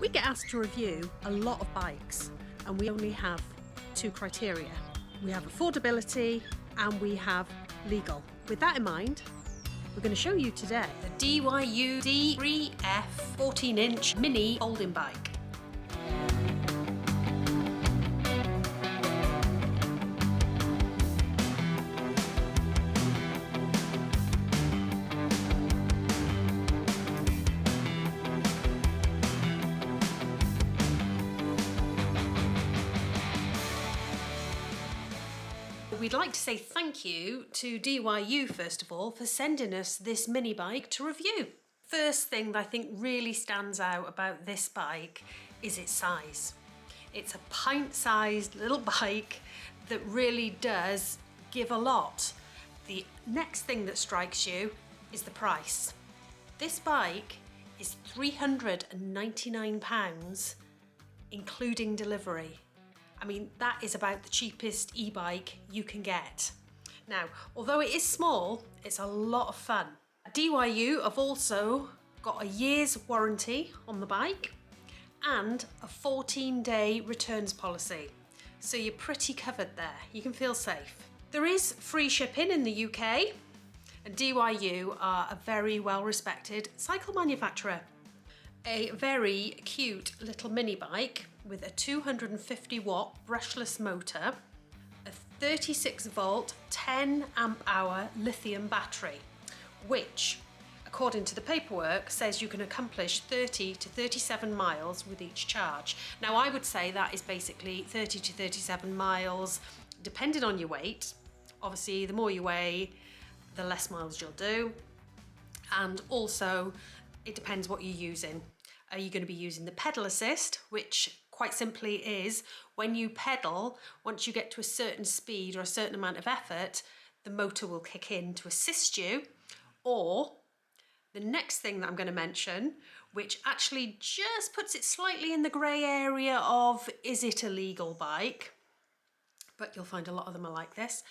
We get asked to review a lot of bikes and we only have two criteria. We have affordability and we have legal. With that in mind, we're going to show you today the DYU D3F 14-inch mini folding bike. We'd like to say thank you to DYU first of all for sending us this mini bike to review. First thing that I think really stands out about this bike is its size. It's a pint-sized little bike that really does give a lot. The next thing that strikes you is the price. This bike is £399 including delivery. I mean, that is about the cheapest e-bike you can get. Now, although it is small, it's a lot of fun. DYU have also got a year's warranty on the bike and a 14-day returns policy. So you're pretty covered there. You can feel safe. There is free shipping in the UK, and DYU are a very well-respected cycle manufacturer. A very cute little mini bike with a 250 watt brushless motor, a 36 volt 10 amp hour lithium battery, which according to the paperwork says you can accomplish 30 to 37 miles with each charge. Now I would say that is basically 30 to 37 miles depending on your weight. Obviously the more you weigh, the less miles you'll do, and also it depends what you're using. Are you going to be using the pedal assist, which quite simply is when you pedal, once you get to a certain speed or a certain amount of effort, the motor will kick in to assist you. Or the next thing that I'm going to mention, which actually just puts it slightly in the grey area of, is it a legal bike? But you'll find a lot of them are like this.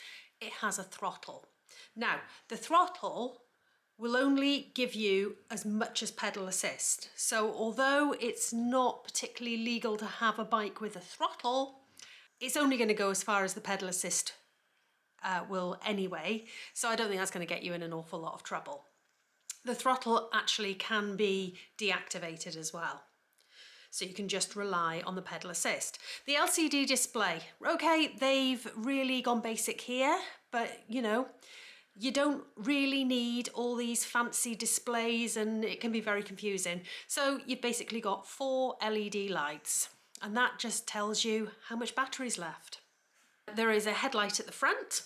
It has a throttle. Now, the throttle will only give you as much as pedal assist. So although it's not particularly legal to have a bike with a throttle, it's only going to go as far as the pedal assist will anyway. So I don't think that's going to get you in an awful lot of trouble. The throttle actually can be deactivated as well. So you can just rely on the pedal assist. The LCD display, okay, they've really gone basic here, but you know, you don't really need all these fancy displays and it can be very confusing. So you've basically got 4 LED lights and that just tells you how much battery's left. There is a headlight at the front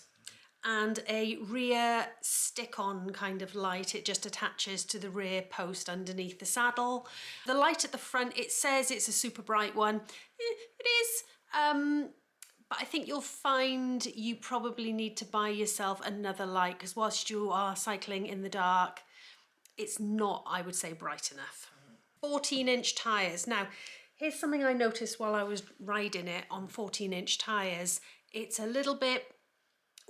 and a rear stick-on kind of light. It just attaches to the rear post underneath the saddle. The light at the front, it says it's a super bright one. It is. But I think you'll find you probably need to buy yourself another light because whilst you are cycling in the dark, it's not, I would say, bright enough. 14-inch tyres. Now, here's something I noticed while I was riding it on 14-inch tyres. It's a little bit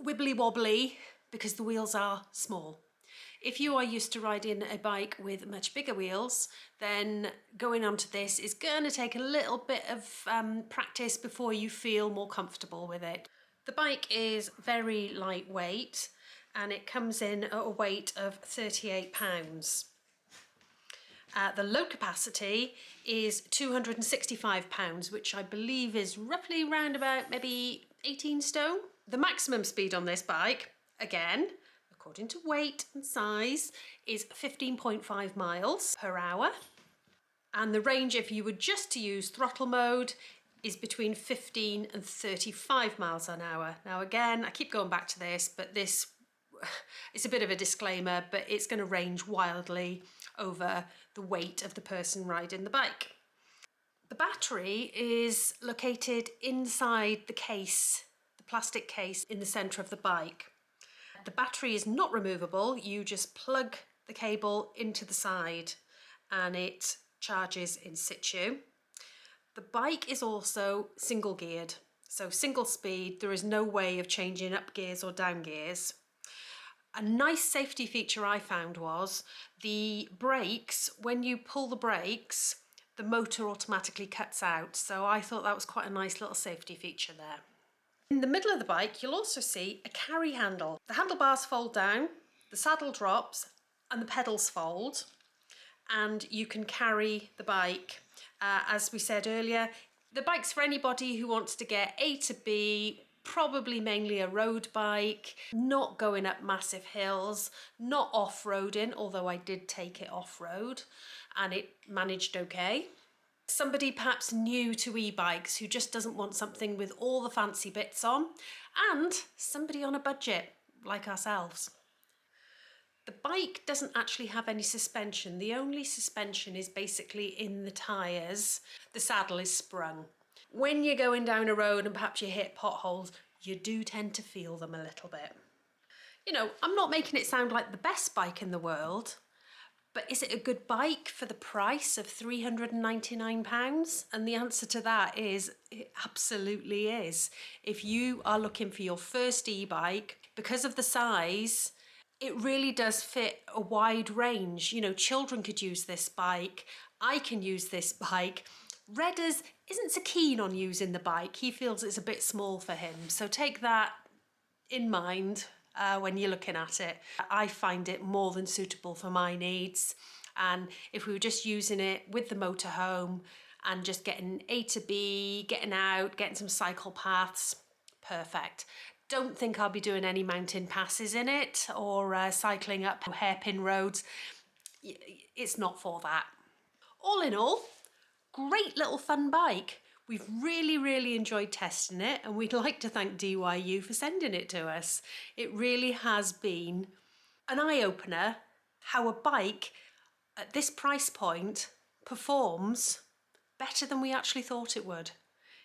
wibbly wobbly because the wheels are small. If you are used to riding a bike with much bigger wheels, then going onto this is going to take a little bit of practice before you feel more comfortable with it. The bike is very lightweight and it comes in at a weight of 38 pounds. The load capacity is 265 pounds, which I believe is roughly around about maybe 18 stone. The maximum speed on this bike, again, according to weight and size, is 15.5 miles per hour. And the range, if you were just to use throttle mode, is between 15 and 35 miles an hour. Now again, I keep going back to this, but this is a bit of a disclaimer, but it's going to range wildly over the weight of the person riding the bike. The battery is located inside the case, the plastic case in the centre of the bike. The battery is not removable, you just plug the cable into the side and it charges in situ. The bike is also single geared, so single speed, there is no way of changing up gears or down gears. A nice safety feature I found was the brakes, when you pull the brakes, the motor automatically cuts out. So I thought that was quite a nice little safety feature there. In the middle of the bike, you'll also see a carry handle. The handlebars fold down, the saddle drops, and the pedals fold, and you can carry the bike. As we said earlier, the bike's for anybody who wants to get A to B, probably mainly a road bike, not going up massive hills, not off-roading, although I did take it off-road and it managed okay. Somebody perhaps new to e-bikes who just doesn't want something with all the fancy bits on, and somebody on a budget like ourselves. The bike doesn't actually have any suspension. The only suspension is basically in the tyres. The saddle is sprung. When you're going down a road and perhaps you hit potholes, you do tend to feel them a little bit. You know, I'm not making it sound like the best bike in the world, but is it a good bike for the price of £399? And the answer to that is, it absolutely is. If you are looking for your first e-bike, because of the size, it really does fit a wide range. You know, children could use this bike. I can use this bike. Redders isn't so keen on using the bike. He feels it's a bit small for him. So take that in mind when you're looking at it. I find it more than suitable for my needs. And if we were just using it with the motorhome and just getting A to B, getting out, getting some cycle paths, perfect. Don't think I'll be doing any mountain passes in it or cycling up hairpin roads. It's not for that. All in all, great little fun bike. We've really enjoyed testing it, and we'd like to thank DYU for sending it to us. It really has been an eye-opener how a bike at this price point performs better than we actually thought it would.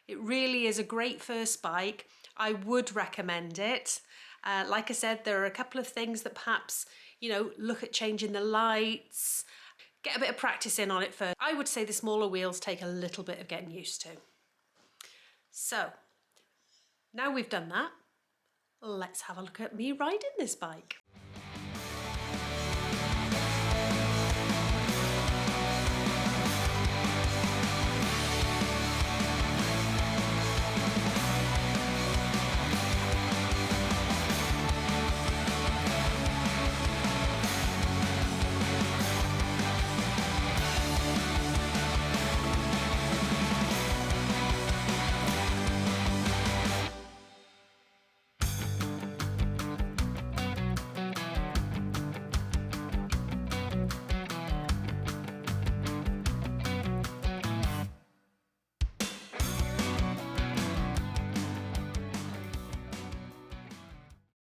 It really is a great first bike. I would recommend it. Like I said, there are a couple of things that perhaps, you know, look at changing the lights, get a bit of practice in on it first. I would say the smaller wheels take a little bit of getting used to. So, now we've done that, let's have a look at me riding this bike.